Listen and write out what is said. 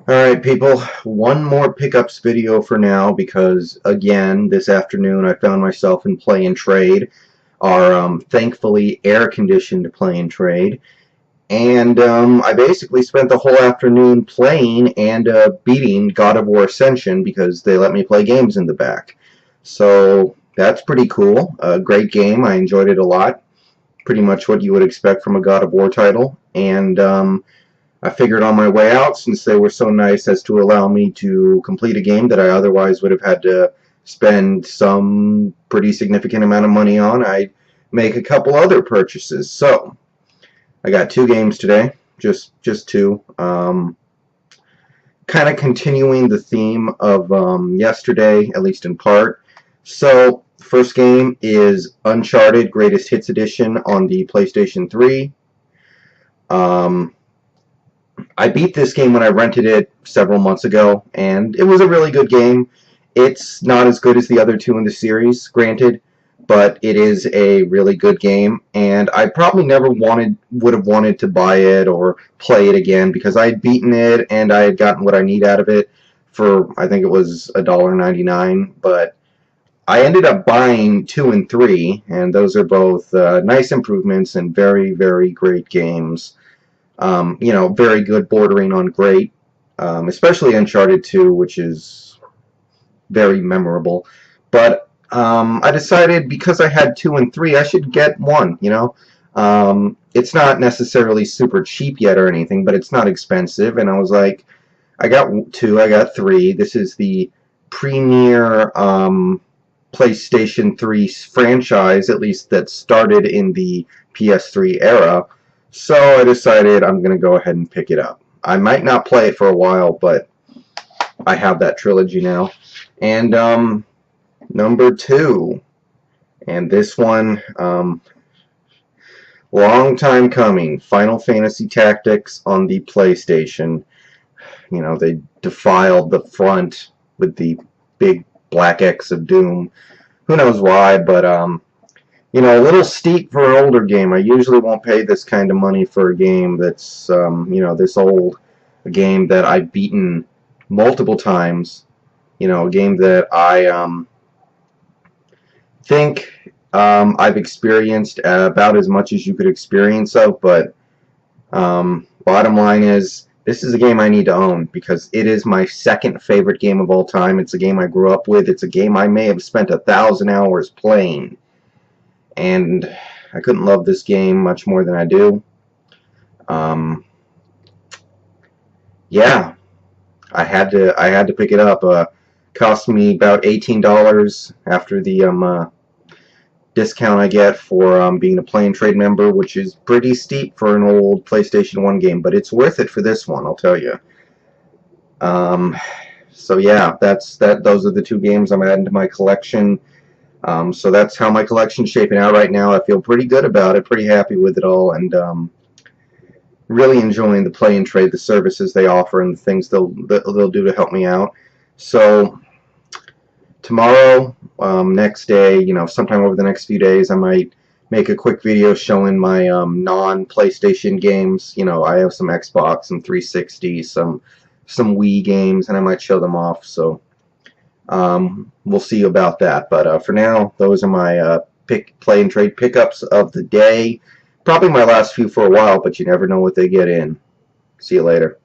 Alright people, one more pickups video for now because again this afternoon I found myself in Play and Trade, our thankfully air conditioned Play and Trade, and I basically spent the whole afternoon playing and beating God of War Ascension because they let me play games in the back. So that's pretty cool. A great game. I enjoyed it a lot. Pretty much what you would expect from a God of War title, and I figured on my way out, since they were so nice as to allow me to complete a game that I otherwise would have had to spend some pretty significant amount of money on, I'd make a couple other purchases. So, I got two games today, just two. Kind of continuing the theme of yesterday, at least in part. So, first game is Uncharted Greatest Hits Edition on the PlayStation 3. I beat this game when I rented it several months ago, and it was a really good game. It's not as good as the other two in the series, granted, but it is a really good game, and I probably never would have wanted to buy it or play it again because I had beaten it and I had gotten what I need out of it for, I think it was $1.99, but I ended up buying 2 and 3, and those are both nice improvements and very, very great games. Very good, bordering on great, especially Uncharted 2, which is very memorable. But I decided because I had 2 and 3, I should get 1, It's not necessarily super cheap yet or anything, but it's not expensive, and I was like, I got 2, I got 3. This is the premier PlayStation 3 franchise, at least that started in the PS3 era. So I decided I'm going to go ahead and pick it up. I might not play it for a while, but I have that trilogy now. And number 2, and this one, long time coming, Final Fantasy Tactics on the PlayStation. They defiled the front with the big black X of Doom. Who knows why, but a little steep for an older game. I usually won't pay this kind of money for a game that's, this old. A game that I've beaten multiple times. A game that I think I've experienced about as much as you could experience of, but bottom line is, this is a game I need to own because it is my second favorite game of all time. It's a game I grew up with. It's a game I may have spent 1,000 hours playing. And I couldn't love this game much more than I do. Yeah, I had to pick it up. Cost me about $18 after the discount I get for being a Play and Trade member, which is pretty steep for an old PlayStation 1 game, but it's worth it for this one, I'll tell you. So yeah, those are the two games I'm adding to my collection. So that's how my collection's shaping out right now. I feel pretty good about it, pretty happy with it all, and really enjoying the Play and Trade, the services they offer, and the things they'll do to help me out. So tomorrow, next day, sometime over the next few days, I might make a quick video showing my non-PlayStation games. I have some Xbox, some 360, some Wii games, and I might show them off. So we'll see about that, but for now, those are my Play and Trade pickups of the day. Probably my last few for a while, but you never know what they get in. See you later.